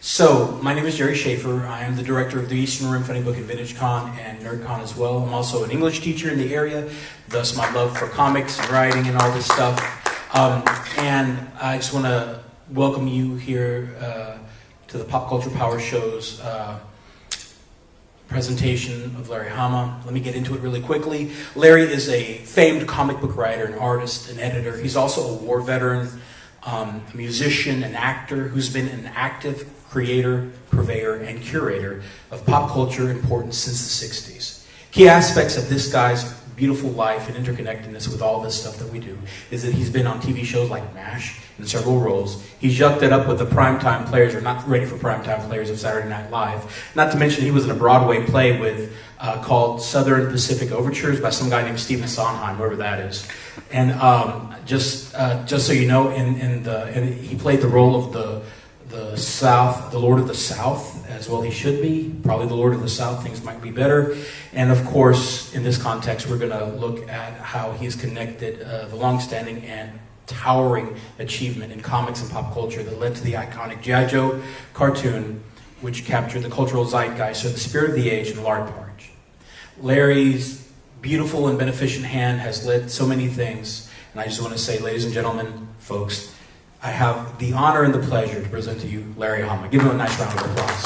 So, my name is Jerry Schaefer. I am the director of the Eastern Rim Funny Book and Vintage Con and NerdCon as well. I'm also an English teacher in the area, thus my love for comics and writing and all this stuff. And I just want to welcome you here to the Pop Culture Power Show's presentation of Larry Hama. Let me get into it really quickly. Larry is a famed comic book writer, an artist, an editor. He's also a war veteran, a musician, an actor who's been an active creator, purveyor, and curator of pop culture importance since the 60s. Key aspects of this guy's beautiful life and interconnectedness with all this stuff that we do is that he's been on TV shows like MASH in several roles. He's yucked it up with the primetime players, or not ready for primetime players of Saturday Night Live. Not to mention he was in a Broadway play with called Southern Pacific Overtures by some guy named Stephen Sondheim, whoever that is. And just so you know, he played the role of the South, the Lord of the South, as well he should be. Probably the Lord of the South, things might be better. And of course, in this context, we're going to look at how he's connected the long-standing and towering achievement in comics and pop culture that led to the iconic G.I. Joe cartoon, which captured the cultural zeitgeist or the spirit of the age in large part. Larry's beautiful and beneficent hand has led so many things, and I just want to say, ladies and gentlemen, folks, I have the honor and the pleasure to present to you Larry Hama. Give him a nice round of applause.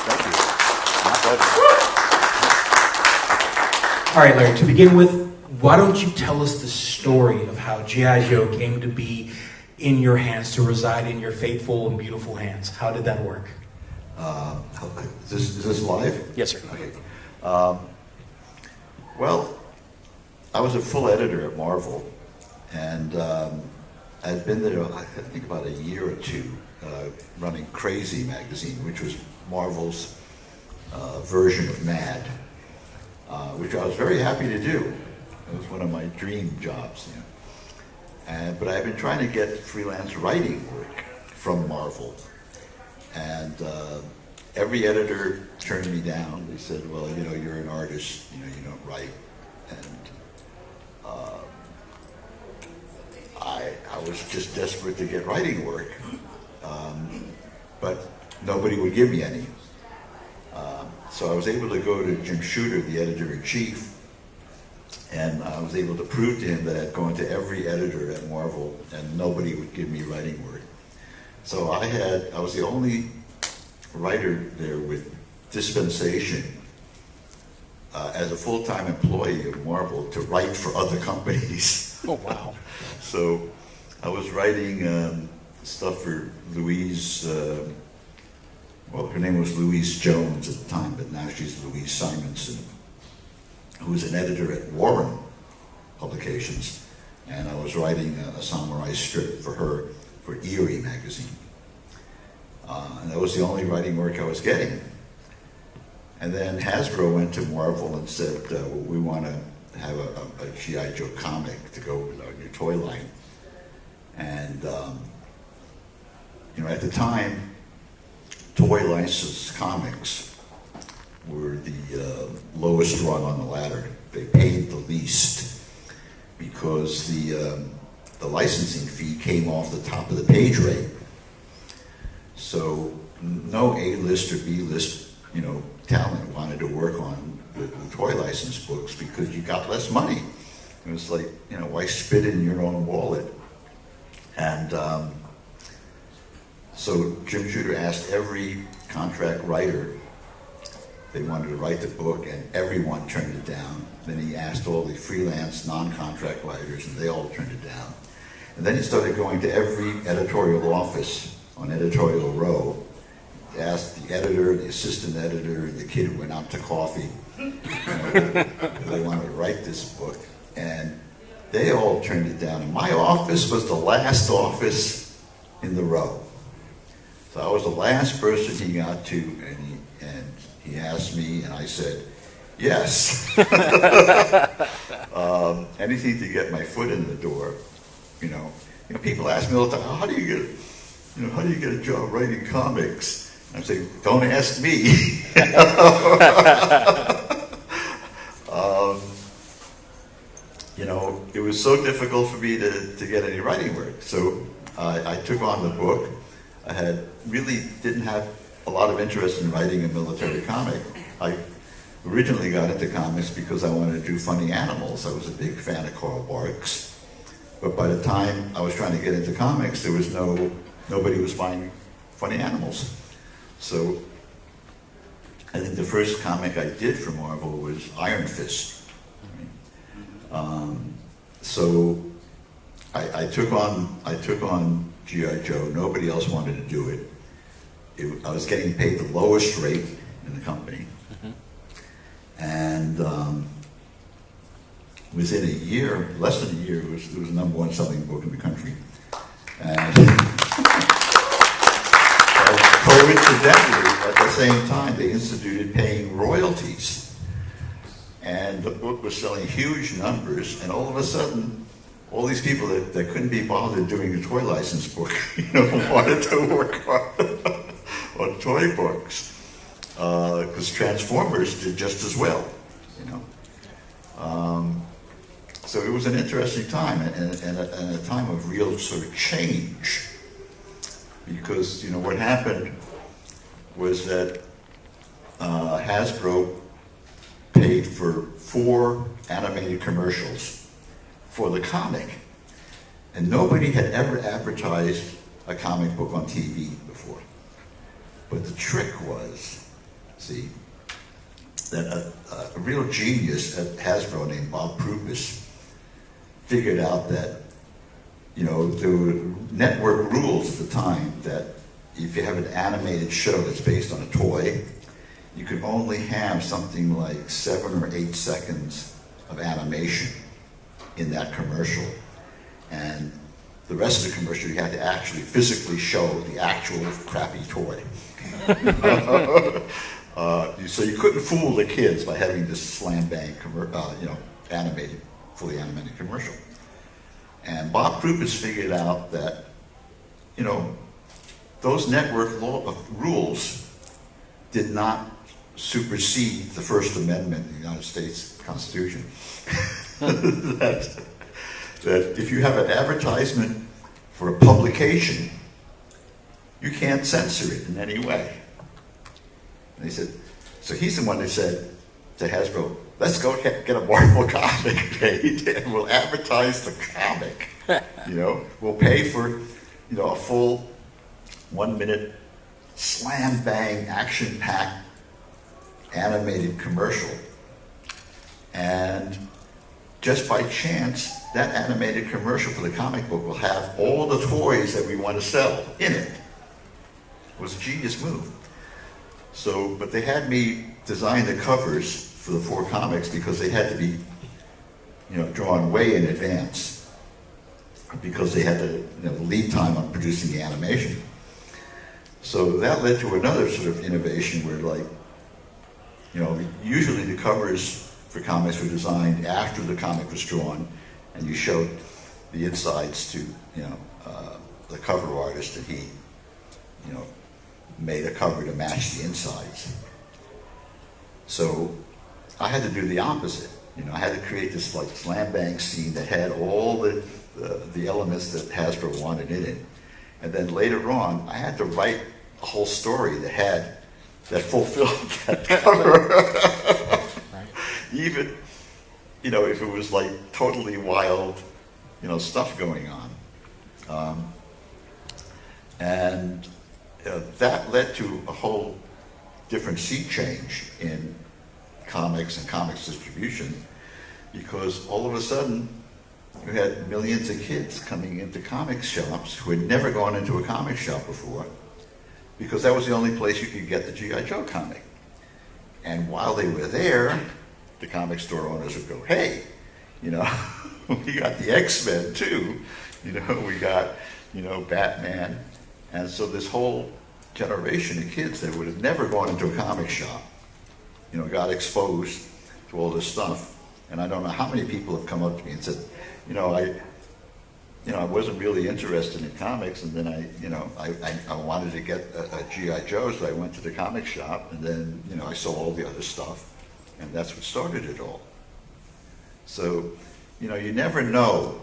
Thank you. My pleasure. All right, Larry, to begin with, why don't you tell us the story of how G.I. Joe came to be in your hands, to reside in your faithful and beautiful hands? How did that work? Is this live? Yes, sir. Okay. Well, I was a full editor at Marvel, and I'd been there, I think, about a year or two, running Crazy magazine, which was Marvel's version of Mad, which I was very happy to do. It was one of my dream jobs. You know. But I've been trying to get freelance writing work from Marvel, and every editor turned me down. They said, well, you know, you're an artist, you know, you don't write. And I was just desperate to get writing work, but nobody would give me any. So I was able to go to Jim Shooter, the editor-in-chief, and I was able to prove to him that I'd gone to every editor at Marvel and nobody would give me writing work. So I was the only writer there with dispensation as a full-time employee of Marvel to write for other companies. Oh, wow. So I was writing stuff for Louise, well, her name was Louise Jones at the time, but now she's Louise Simonson, who was an editor at Warren Publications. And I was writing a samurai strip for her for Eerie magazine. And that was the only writing work I was getting. And then Hasbro went to Marvel and said, well, we want to have a G.I. Joe comic to go with our new toy line. And, you know, at the time, toy license comics were the lowest rung on the ladder. They paid the least because the licensing fee came off the top of the page rate. So no A-list or B-list, you know, talent wanted to work on the toy license books because you got less money. It was like, you know, why spit in your own wallet? And so Jim Shooter asked every contract writer, they wanted to write the book, and everyone turned it down. Then he asked all the freelance, non-contract writers, and they all turned it down. And then he started going to every editorial office on editorial row. He asked the editor, the assistant editor, and the kid who went out to coffee, they wanted to write this book. And they all turned it down. And my office was the last office in the row. So I was the last person he got to, and he asked me, and I said, yes. Anything to get my foot in the door, you know. People ask me all the time, how do you get a job writing comics? And I say, don't ask me. You know, it was so difficult for me to get any writing work. So I took on the book. I had really didn't have a lot of interest in writing a military comic. I originally got into comics because I wanted to do funny animals. I was a big fan of Carl Barks. But by the time I was trying to get into comics, there was nobody was buying funny animals. So I think the first comic I did for Marvel was Iron Fist. So I took on G.I. Joe. Nobody else wanted to do it. I was getting paid the lowest rate in the company. And within a year, less than a year, it was the #1 selling book in the country. And coincidentally, at the same time, they instituted paying royalties. And the book was selling huge numbers, and all of a sudden, all these people that couldn't be bothered doing a toy license book, wanted to work on toy books. Because Transformers did just as well, So it was an interesting time, and a time of real sort of change. Because, what happened was that Hasbro paid for 4 animated commercials for the comic. And nobody had ever advertised a comic book on TV before. But the trick was, that a real genius at Hasbro named Bob Prupis figured out that, there were network rules at the time that if you have an animated show that's based on a toy, you could only have something like 7 or 8 seconds of animation in that commercial. And the rest of the commercial, you had to actually physically show the actual crappy toy. So you couldn't fool the kids by having this slam bang, fully animated commercial. And Bob Prupis figured out that, those network rules did not supersede the First Amendment of the United States Constitution. that if you have an advertisement for a publication, you can't censor it in any way. And he said, so he's the one that said to Hasbro, let's go get a Marvel comic made and we'll advertise the comic. We'll pay for, a full 1-minute slam bang action-packed animated commercial. And just by chance, that animated commercial for the comic book will have all the toys that we want to sell in it. It was a genius move. So, but they had me design the covers for the 4 comics because they had to be, drawn way in advance because they had the lead time on producing the animation. So that led to another sort of innovation where, usually the covers for comics were designed after the comic was drawn, and you showed the insides to, the cover artist, and he, made a cover to match the insides. So I had to do the opposite. I had to create this slam bang scene that had all the elements that Hasbro wanted in it. And then later on, I had to write a whole story that fulfilled that cover. Right. Even, if it was totally wild, stuff going on. And that led to a whole different sea change in comics and comics distribution, because all of a sudden you had millions of kids coming into comic shops who had never gone into a comic shop before, because that was the only place you could get the G.I. Joe comic. And while they were there, the comic store owners would go, hey, we got the X-Men too, we got, Batman. And so this whole generation of kids that would have never gone into a comic shop, got exposed to all this stuff. And I don't know how many people have come up to me and said, I wasn't really interested in comics, and then I wanted to get a G.I. Joe, so I went to the comic shop, and then, I saw all the other stuff, and that's what started it all. So, you never know,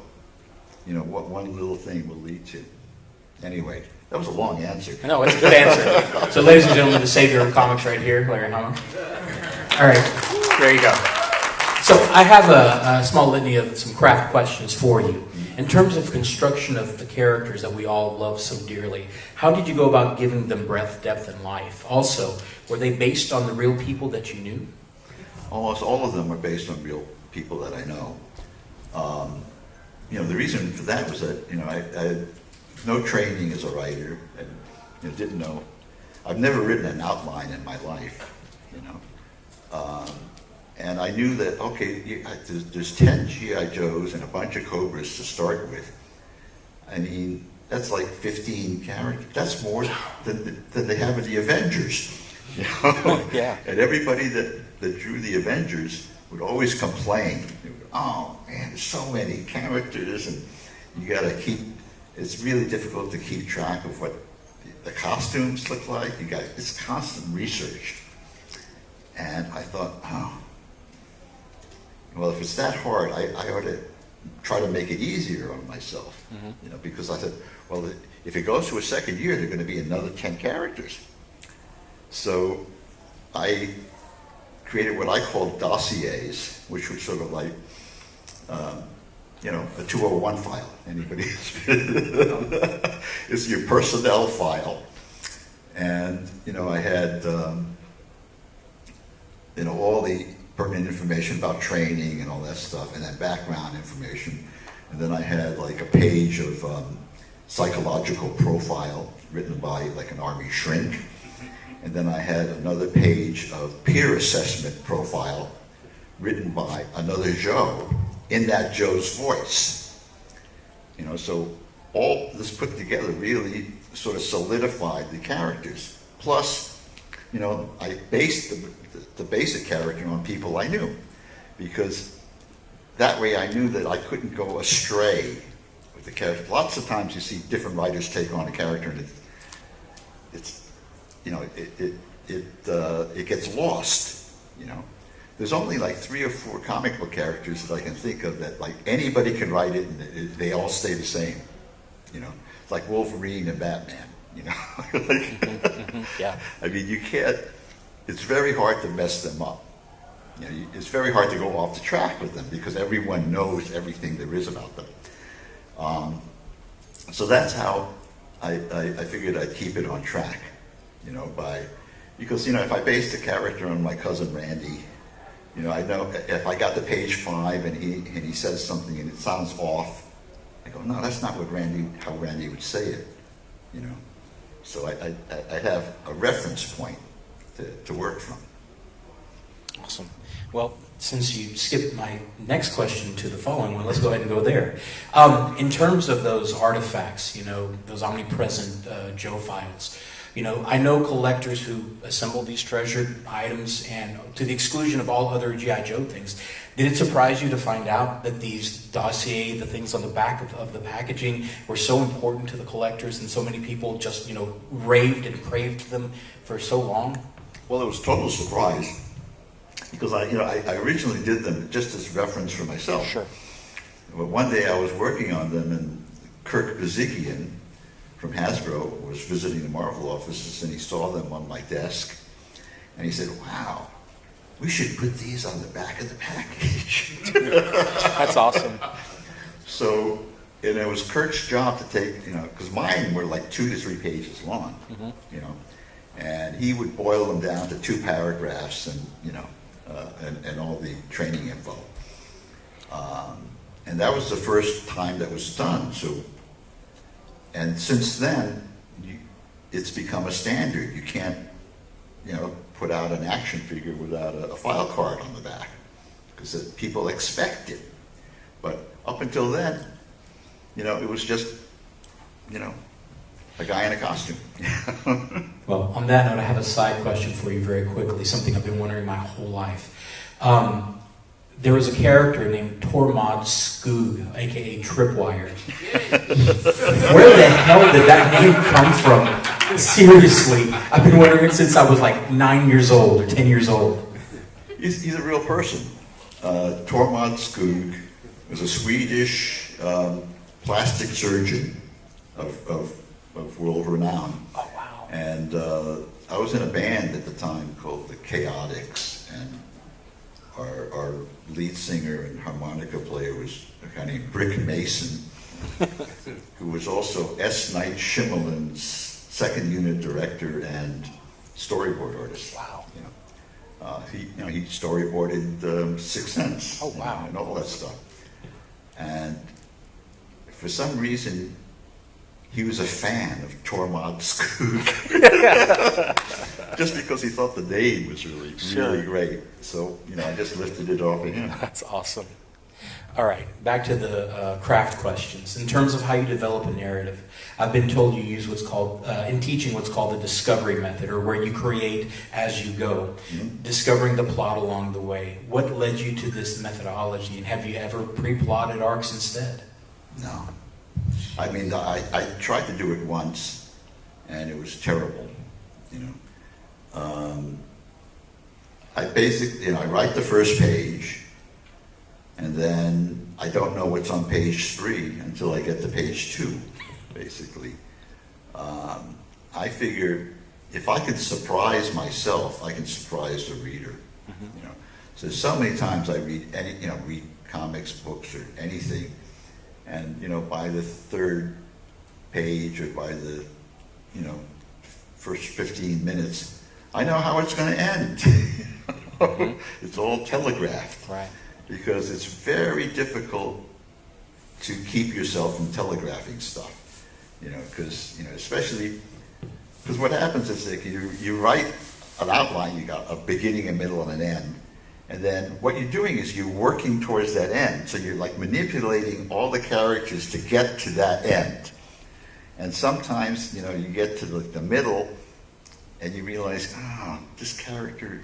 what one little thing will lead to. Anyway, That was a long answer. No, it's a good answer. So, ladies and gentlemen, the savior of comics right here, Larry Hama. All right, there you go. So I have a small litany of some craft questions for you. In terms of construction of the characters that we all love so dearly, how did you go about giving them breadth, depth, and life? Also, were they based on the real people that you knew? Almost all of them are based on real people that I know. The reason for that was that, I had no training as a writer, and didn't know. I've never written an outline in my life, and I knew that, okay, there's 10 G.I. Joes and a bunch of Cobras to start with. I mean, that's like 15 characters. That's more than they have in the Avengers. Yeah. And everybody that drew the Avengers would always complain. Oh man, there's so many characters, and you got to keep. It's really difficult to keep track of what the costumes look like. It's constant research. And I thought, well, if it's that hard, I ought to try to make it easier on myself. Because I said, well, if it goes to a second year, there are going to be another 10 characters. So I created what I call dossiers, which were sort of like, a 201 file. Anybody? It's your personnel file. And, I had, all the pertinent information about training and all that stuff, and then background information. And then I had like a page of psychological profile written by like an Army shrink. And then I had another page of peer assessment profile written by another Joe in that Joe's voice. So all this put together really sort of solidified the characters. Plus, I based the basic character on people I knew, because that way I knew that I couldn't go astray with the character. Lots of times you see different writers take on a character, and it gets lost. There's only like 3 or 4 comic book characters that I can think of that like anybody can write it, and they all stay the same. It's like Wolverine and Batman. Yeah. I mean, you can't. It's very hard to mess them up. It's very hard to go off the track with them because everyone knows everything there is about them. So that's how I figured I'd keep it on track. Because if I based a character on my cousin Randy, I know if I got to page 5 and he says something and it sounds off, I go, no, that's not how Randy would say it. So I have a reference point to work from. Awesome. Well, since you skipped my next question to the following one, let's go ahead and go there. In terms of those artifacts, those omnipresent Joe files, I know collectors who assemble these treasured items, and to the exclusion of all other G.I. Joe things. Did it surprise you to find out that these dossiers, the things on the back of the packaging, were so important to the collectors, and so many people just, raved and craved them for so long? Well, it was a total surprise, because I originally did them just as reference for myself. Sure. But one day I was working on them, and Kirk Bazikian from Hasbro was visiting the Marvel offices, and he saw them on my desk, and he said, wow, we should put these on the back of the package. That's awesome. So, and it was Kirk's job to take, because mine were like 2 to 3 pages long, and he would boil them down to 2 paragraphs and, and all the training info. And that was the first time that was done. So, and since then, it's become a standard. You can't, put out an action figure without a file card on the back, because people expect it. But up until then, it was just, a guy in a costume. Well, on that note, I have a side question for you very quickly, something I've been wondering my whole life. There was a character named Tormod Skoog, aka Tripwire. Where the hell did that name come from? Seriously, I've been wondering it since I was like 9 years old or 10 years old. He's a real person. Tormod Skoog was a Swedish plastic surgeon of of world renown. Oh, wow. And I was in a band at the time called the Chaotix, and our lead singer and harmonica player was a guy named Brick Mason, who was also S. Night Shyamalan's second unit director and storyboard artist. Wow. He storyboarded Sixth Sense. Oh, wow. And all that stuff. And for some reason, he was a fan of Tormod Skoog. Just because he thought the name was really great. So, I just lifted it off of him. That's awesome. All right, back to the craft questions. In terms of how you develop a narrative, I've been told you use what's called, in teaching, what's called the discovery method, or where you create as you go, discovering the plot along the way. What led you to this methodology, and have you ever pre-plotted arcs instead? No. I mean, I tried to do it once, and it was terrible, I basically, I write the first page, and then I don't know what's on page 3 until I get to page 2, basically. I figure if I can surprise myself, I can surprise the reader. So many times I read read comics, books, or anything, and by the 3rd page or by the first 15 minutes, I know how it's going to end. It's all telegraphed. Right. Because it's very difficult to keep yourself from telegraphing stuff, because, especially, because what happens is that you write an outline, you got a beginning, a middle, and an end, and then what you're doing is you're working towards that end, so you're like manipulating all the characters to get to that end. And sometimes, you get to the middle, and you realize, this character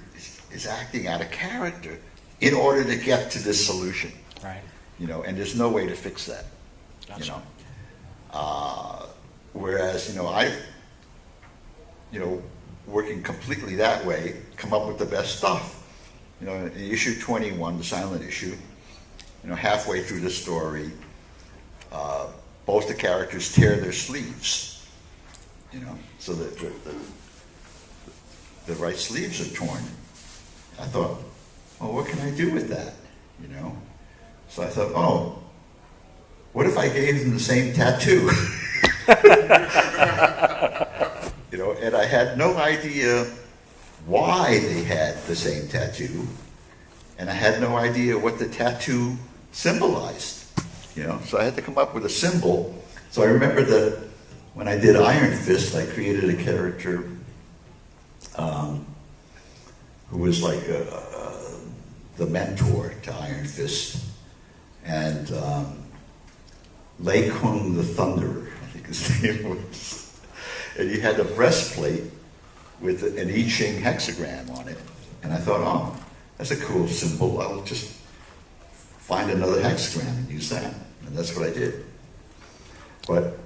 is acting out of character in order to get to this solution. Right. And there's no way to fix that. Gotcha. Whereas, I've, working completely that way, come up with the best stuff. In issue 21, the silent issue, halfway through the story, both the characters tear their sleeves, so that the right sleeves are torn. I thought, well, what can I do with that? So I thought, what if I gave them the same tattoo? And I had no idea why they had the same tattoo, and I had no idea what the tattoo symbolized. So I had to come up with a symbol. So I remember that when I did Iron Fist, I created a character who was like the mentor to Iron Fist, and Lei Kung the Thunderer, I think his name was. And he had a breastplate with an I Ching hexagram on it. And I thought, that's a cool symbol. I'll just find another hexagram and use that. And that's what I did. But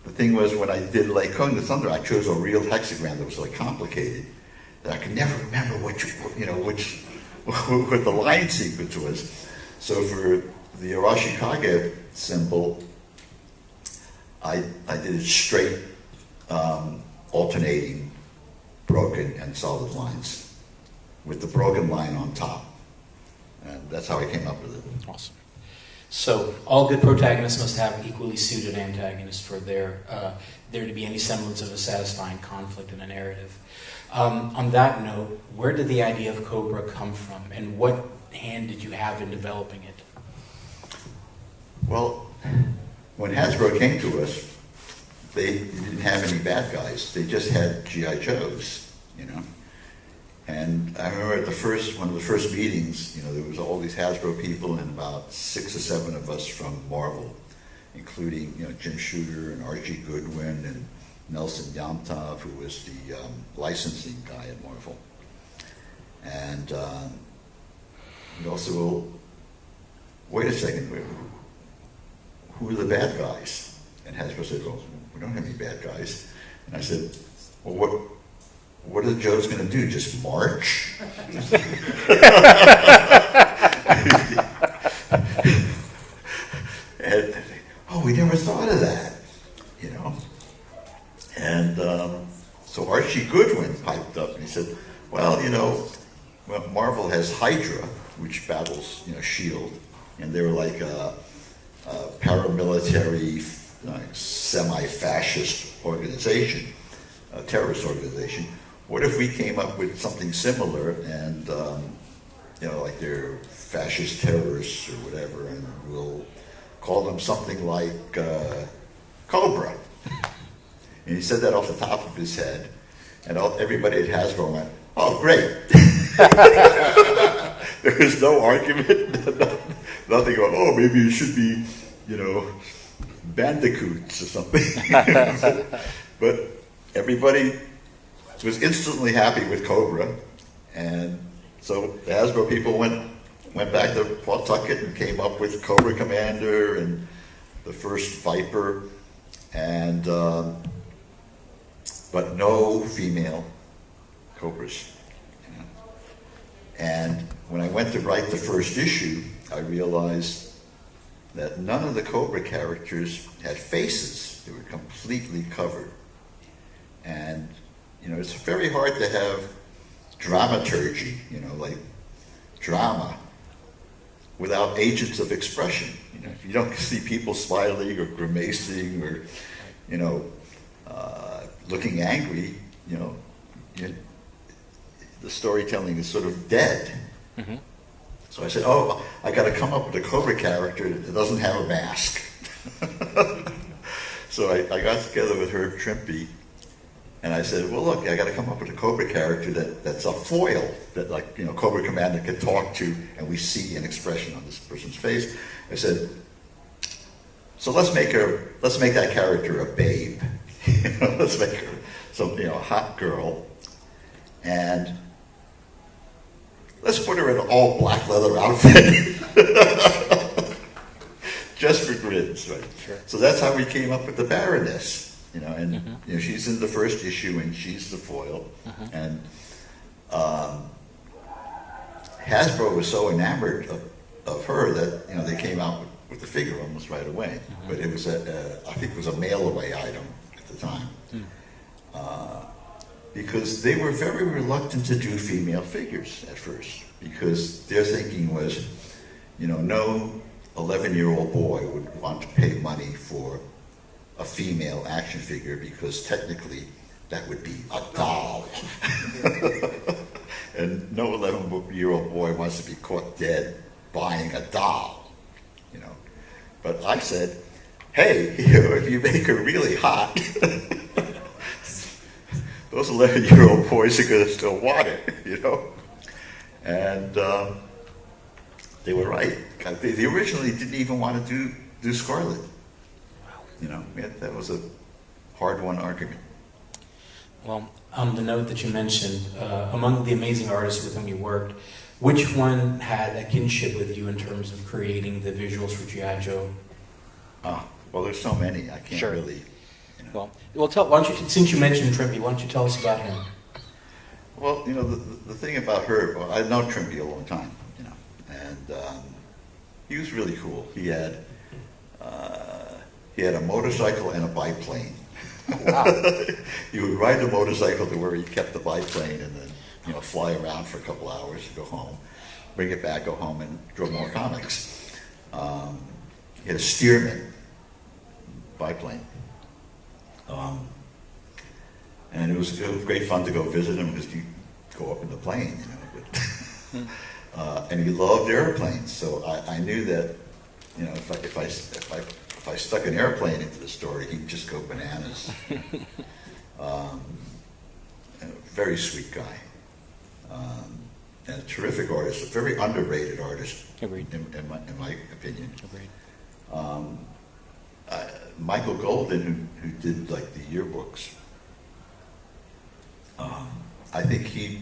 the thing was, when I did Lei Kung the Thunderer, I chose a real hexagram that was like complicated, that I could never remember what the line sequence was. So for the Arashikage symbol, I did it straight, alternating, broken, and solid lines, with the broken line on top. And that's how I came up with it. Awesome. So all good protagonists must have equally suited antagonists for there to be any semblance of a satisfying conflict in a narrative. On that note, where did the idea of Cobra come from, and what hand did you have in developing it? Well, when Hasbro came to us, they didn't have any bad guys. They just had G.I. Joes, And I remember at one of the first meetings, there was all these Hasbro people and about 6 or 7 of us from Marvel, including, Jim Shooter and R.G. Goodwin and Nelson Yamtov, who was the licensing guy at Marvel. And we also, well, wait a second, who are the bad guys? And Hasbro said, well, we don't have any bad guys. And I said, well, what are the Joes going to do? Just march? And, we never thought of that, So Archie Goodwin piped up and he said, well, Marvel has Hydra, which battles, S.H.I.E.L.D., and they're like a paramilitary, semi-fascist organization, a terrorist organization. What if we came up with something similar and, like they're fascist terrorists or whatever, and we'll call them something like Cobra. And he said that off the top of his head, and everybody at Hasbro went, oh, great. There was no argument, nothing going, oh, maybe it should be, bandicoots or something. But everybody was instantly happy with Cobra, and so the Hasbro people went back to Pawtucket and came up with Cobra Commander and the first Viper, and but no female Cobras. And when I went to write the first issue, I realized that none of the Cobra characters had faces. They were completely covered. And, it's very hard to have dramaturgy, like drama, without agents of expression. If you don't see people smiling or grimacing or, looking angry, the storytelling is sort of dead. Mm-hmm. So I said, oh, I got to come up with a Cobra character that doesn't have a mask. So I got together with Herb Trimpe, and I said, well, look, I got to come up with a Cobra character that's a foil that, Cobra Commander can talk to, and we see an expression on this person's face. I said, so let's make that character a babe. Let's make her some, hot girl, and let's put her in an all black leather outfit. Just for grins, right? Sure. So that's how we came up with the Baroness. And mm-hmm. She's in the first issue, and she's the foil. Mm-hmm. And Hasbro was so enamored of her that they came out with the figure almost right away. Mm-hmm. But it was I think it was a mail-away item at the time, because they were very reluctant to do female figures at first, because their thinking was, no 11-year-old boy would want to pay money for a female action figure, because technically that would be a doll. And no 11-year-old boy wants to be caught dead buying a doll, But I said, hey, if you make her really hot, those 11-year-old boys are going to still want it, And they were right. They originally didn't even want to do Scarlet. That was a hard-won argument. Well, on the note that you mentioned, among the amazing artists with whom you worked, which one had a kinship with you in terms of creating the visuals for G.I. Joe? Well, there's so many. I can't really. Well, why don't you, since you mentioned Trimpe, why don't you tell us about him? Well, the thing about her, I've known Trimpe a long time, and he was really cool. He had a motorcycle and a biplane. Wow. He would ride the motorcycle to where he kept the biplane, and then fly around for a couple hours, go home, bring it back, go home, and draw more comics. He had a Stearman biplane. And it was great fun to go visit him, because you go up in the plane, and he loved airplanes. So I knew that, if I stuck an airplane into the story, he'd just go bananas. And a very sweet guy, and a terrific artist, a very underrated artist. Agreed. In my opinion. Agreed. Michael Golden, who did the yearbooks, I think he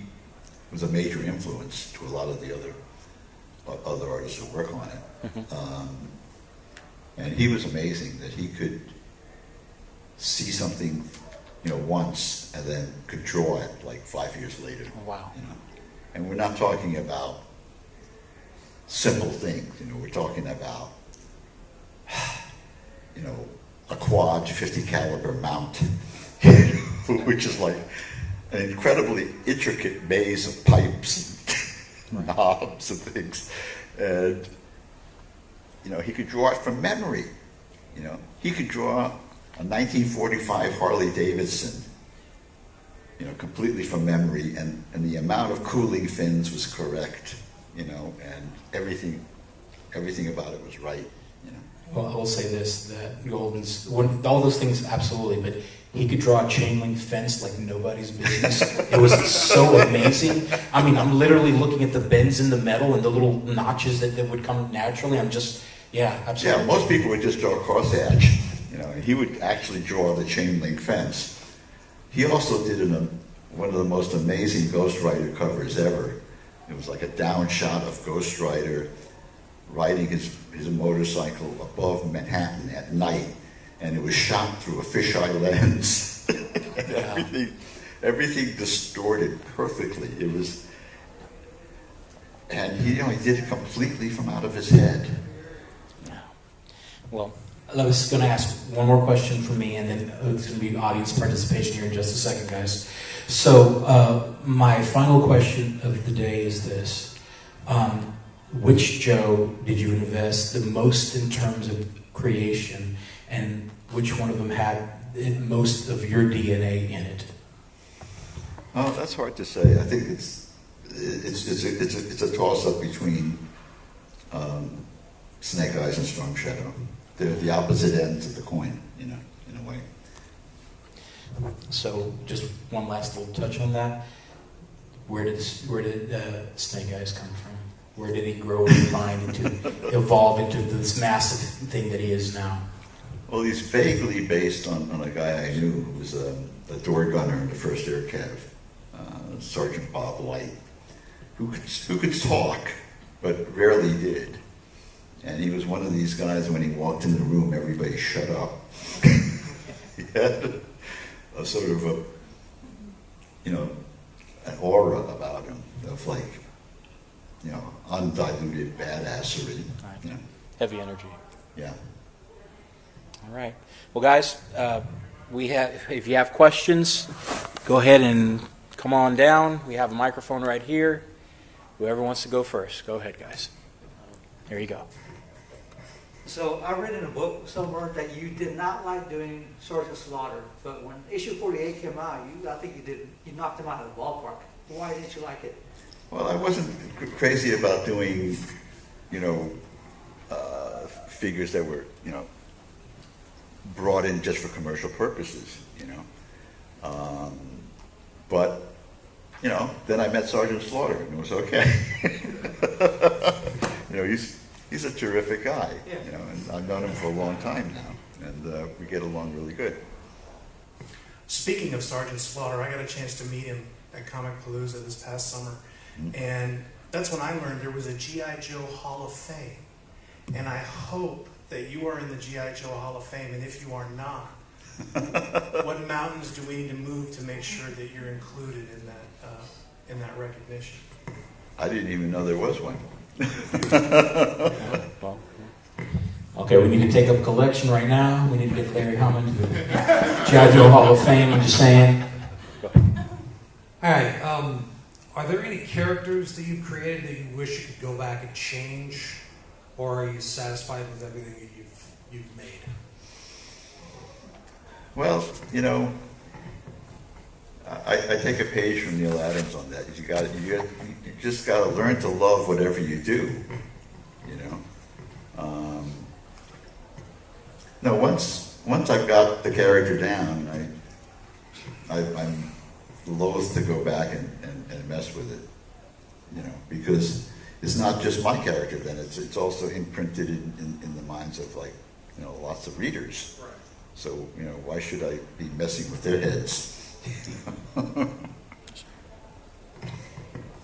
was a major influence to a lot of the other artists who work on it. Mm-hmm. And he was amazing that he could see something, once, and then could draw it 5 years later. Wow. And we're not talking about simple things. We're talking about, a quad 50 caliber mount which is like an incredibly intricate maze of pipes and knobs and things. And, you know, he could draw it from memory. You know, he could draw a 1945 Harley Davidson, you know, completely from memory, and the amount of cooling fins was correct, you know, and everything about it was right, you know. Well, I will say this, that Golden's, all those things, absolutely, but he could draw a chain link fence like nobody's business. It was so amazing. I mean, I'm literally looking at the bends in the metal and the little notches that would come naturally. I'm just, yeah, absolutely. Yeah, most people would just draw a crosshatch, you know, and he would actually draw the chain link fence. He also did one of the most amazing Ghost Rider covers ever. It was like a down shot of Ghost Rider riding his motorcycle above Manhattan at night, and it was shot through a fisheye lens. And everything distorted perfectly. It was, and he did it completely from out of his head. Yeah. Well, I was going to ask one more question for me, and then it's going to be audience participation here in just a second, guys. So my final question of the day is this. Which Joe did you invest the most in terms of creation, and which one of them had most of your DNA in it? Oh, that's hard to say. I think it's a toss-up between Snake Eyes and Storm Shadow. They're the opposite ends of the coin, you know, in a way. So, just one last little touch on that. Where did Snake Eyes come from? Where did he grow his mind evolve into this massive thing that he is now? Well, he's vaguely based on a guy I knew who was a door gunner in the 1st Air Cav, Sergeant Bob Light, who could talk, but rarely did. And he was one of these guys, when he walked in the room, everybody shut up. He had a sort of an aura about him of like, undiluted badassery. Right. You know. Heavy energy. Yeah. All right. Well, guys, if you have questions, go ahead and come on down. We have a microphone right here. Whoever wants to go first, go ahead, guys. There you go. So I read in a book somewhere that you did not like doing Sergeant Slaughter, but when issue 48 came out, I think you knocked him out of the ballpark. Why didn't you like it? Well, I wasn't crazy about doing, figures that were, brought in just for commercial purposes, But, then I met Sergeant Slaughter, and it was okay. He's a terrific guy, Yeah. And I've known him for a long time now, and we get along really good. Speaking of Sergeant Slaughter, I got a chance to meet him at Comic Palooza this past summer, and that's when I learned there was a G.I. Joe Hall of Fame, and I hope that you are in the G.I. Joe Hall of Fame, and if you are not, what mountains do we need to move to make sure that you're included in that recognition? I didn't even know there was one. Okay, we need to take up a collection right now. We need to get Larry Hama to the G.I. Joe Hall of Fame. I'm just saying. Hi, are there any characters that you created that you wish you could go back and change, or are you satisfied with everything that you've made? Well, I take a page from Neil Adams on that. You just got to learn to love whatever you do. No, once I've got the character down, I'm loath to go back and mess with it. Because it's not just my character. Then it's also imprinted in the minds of lots of readers. Right. So why should I be messing with their heads?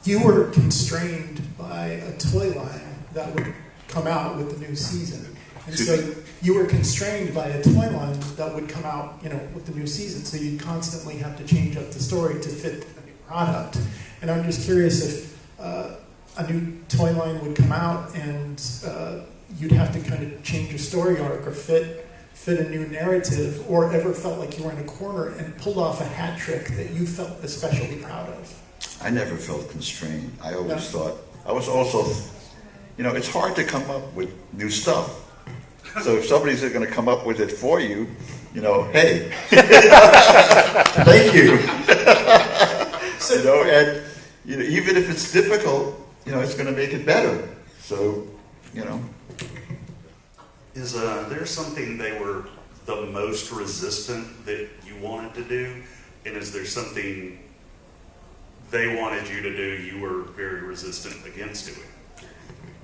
You were constrained by a toy line that would come out with the new season. And so you were constrained by a toy line that would come out, with the new season. So you'd constantly have to change up the story to fit a new product. And I'm just curious if a new toy line would come out and you'd have to kind of change your story arc or fit fit a new narrative, or ever felt like you were in a corner and pulled off a hat trick that you felt especially proud of? I never felt constrained. I always thought, I was also, it's hard to come up with new stuff. So if somebody's going to come up with it for you, hey, thank you. And even if it's difficult, it's going to make it better. So, Is there something they were the most resistant that you wanted to do? And is there something they wanted you to do you were very resistant against doing?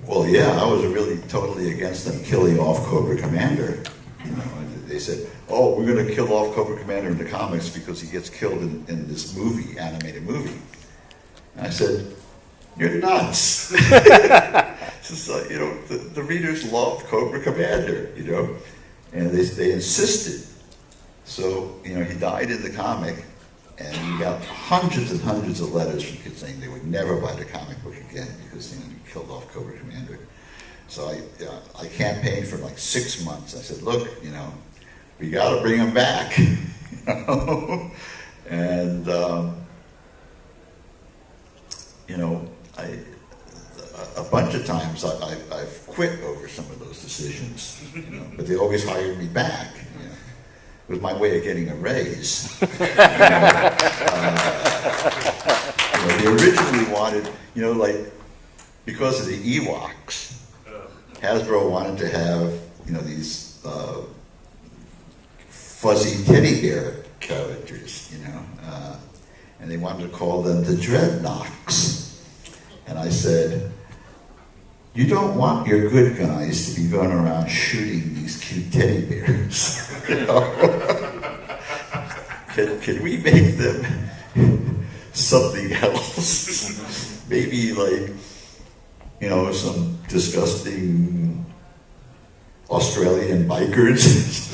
Well, yeah, I was really totally against them killing off Cobra Commander. And they said, "Oh, we're going to kill off Cobra Commander in the comics because he gets killed in this movie, animated movie." And I said, "You're nuts." It's like, the readers loved Cobra Commander, and they insisted. So, he died in the comic, and we got hundreds and hundreds of letters from kids saying they would never buy the comic book again because, you killed off Cobra Commander. So I campaigned for like 6 months. I said, look, we got to bring him back, and, a bunch of times I've quit over some of those decisions, but they always hired me back. It was my way of getting a raise. They originally wanted, because of the Ewoks, Hasbro wanted to have, these fuzzy teddy bear characters, and they wanted to call them the Dreadnoks. And I said, you don't want your good guys to be going around shooting these cute teddy bears. Can we make them something else? Maybe some disgusting Australian bikers.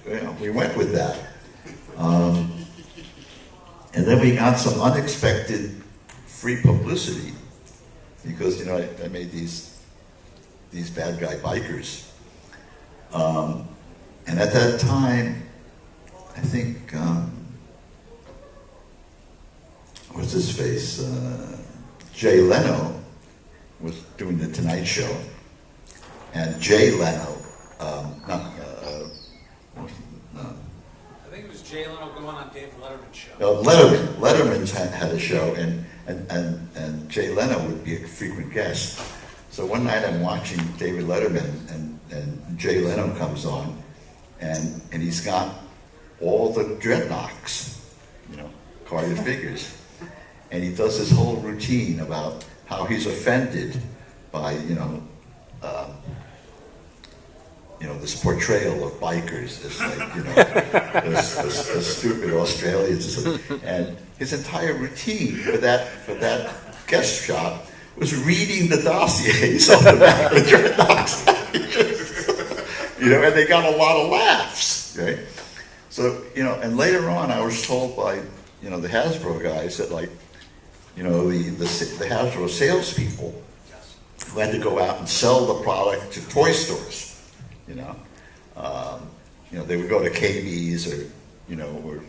And we went with that. And then we got some unexpected free publicity because, I made these bad guy bikers. And at that time, I think, what's his face? Jay Leno was doing the Tonight Show. And Jay Leno, I think it was Jay Leno going on Dave Letterman's show. Letterman's had a show, and Jay Leno would be a frequent guest. So one night I'm watching David Letterman, and Jay Leno comes on, and he's got all the Dreadnoks, carded figures. And he does this whole routine about how he's offended by, this portrayal of bikers as as stupid Australians. And his entire routine for that guest shot was reading the dossiers on the back of the Dreadnoks. And they got a lot of laughs, right? So, and later on I was told by, the Hasbro guys that the Hasbro salespeople who had to go out and sell the product to toy stores. They would go to KB's or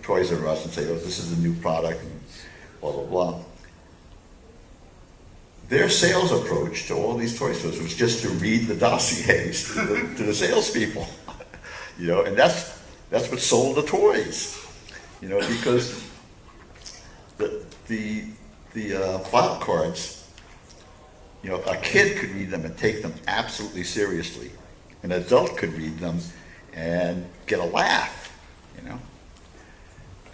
Toys R Us and say, "Oh, this is a new product," and blah blah blah. Their sales approach to all these toy stores was just to read the dossiers to the salespeople, and that's what sold the toys, because the file cards, a kid could read them and take them absolutely seriously. An adult could read them and get a laugh,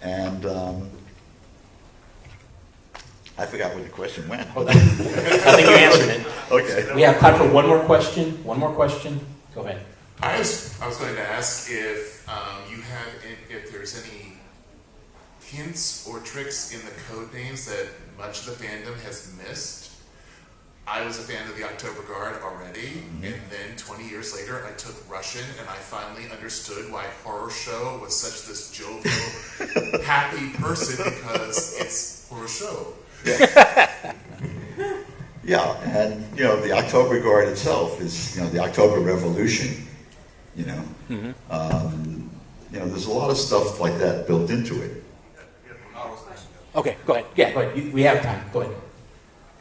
And I forgot where the question went. I think you answered it. Okay. We have time for one more question. One more question. Go ahead. I was going to ask if if there's any hints or tricks in the code names that much of the fandom has missed. I was a fan of the October Guard already, and then 20 years later I took Russian, and I finally understood why Horror Show was such this jovial, happy person, because it's Horror Show. Yeah. Yeah, and you know, the October Guard itself is, you know, the October Revolution. You know, you know, there's a lot of stuff like that built into it. Okay, go ahead. Yeah, go ahead. We have time. Go ahead.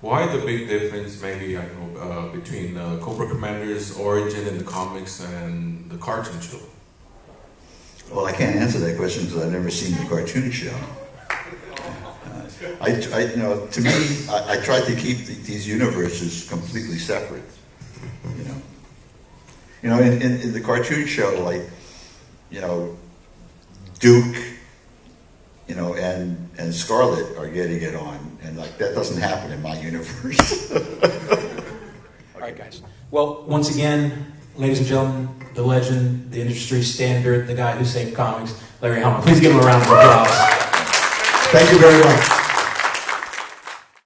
Why the big difference, maybe, I don't know, between Cobra Commander's origin in the comics and the cartoon show? Well, I can't answer that question because I've never seen the cartoon show. You know, to me, I tried to keep these universes completely separate. You know, in the cartoon show, like, you know, Duke, you know, and Scarlet are getting it on, and like that doesn't happen in my universe. All right, guys. Well, once again, ladies and gentlemen, the legend, the industry standard, the guy who saved comics, Larry Hama. Please give him a round of applause. Thank you very much.